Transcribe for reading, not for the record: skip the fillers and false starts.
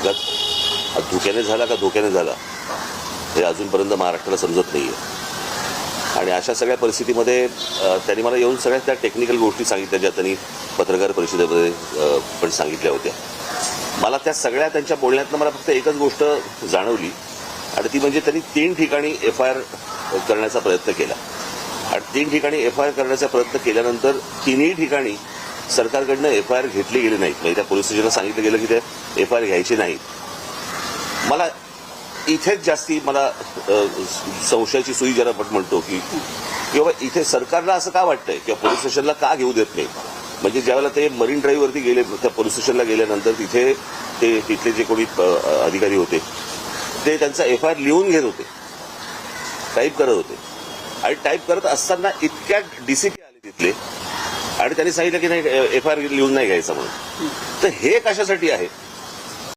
अपघात धुक्याने झाला का धोक्याने झाला हे अजूनपर्यंत महाराष्ट्राला समजत नाहीये. आणि अशा सगळ्या परिस्थितीमध्ये त्यांनी मला येऊन सगळ्या त्या टेक्निकल गोष्टी सांगितल्या ज्या त्यांनी पत्रकार परिषदेमध्ये पण सांगितल्या होत्या. मला त्या सगळ्या त्यांच्या बोलण्यातनं मला फक्त एकच गोष्ट जाणवली आणि ती म्हणजे त्यांनी 3 ठिकाणी FIR करण्याचा प्रयत्न केला आणि 3 ठिकाणी FIR करण्याचा प्रयत्न केल्यानंतर 3ही ठिकाणी सरकारकडनं FIR घेतली गेली नाहीत. म्हणजे त्या पोलीस स्टेशनला सांगितलं गेलं की ते FIR घ्यायची नाहीत. मला इथेच जास्ती मला संशयाची सुई ज्याला आपण म्हणतो की किंवा इथे सरकारला असं का वाटतंय किंवा पोलीस स्टेशनला का घेऊ देत नाही. म्हणजे ज्यावेळेला ते मरीन ड्राईव्हवरती गेले त्या पोलीस स्टेशनला गेल्यानंतर तिथे ते तिथले जे कोणी अधिकारी होते ते त्यांचा FIR लिहून घेत होते, टाईप करत होते आणि टाईप करत असताना इतक्या DCP आले तिथले आणि त्यांनी सांगितलं की नाही FIR लिहून नाही घ्यायचा म्हणून. तर हे कशासाठी आहे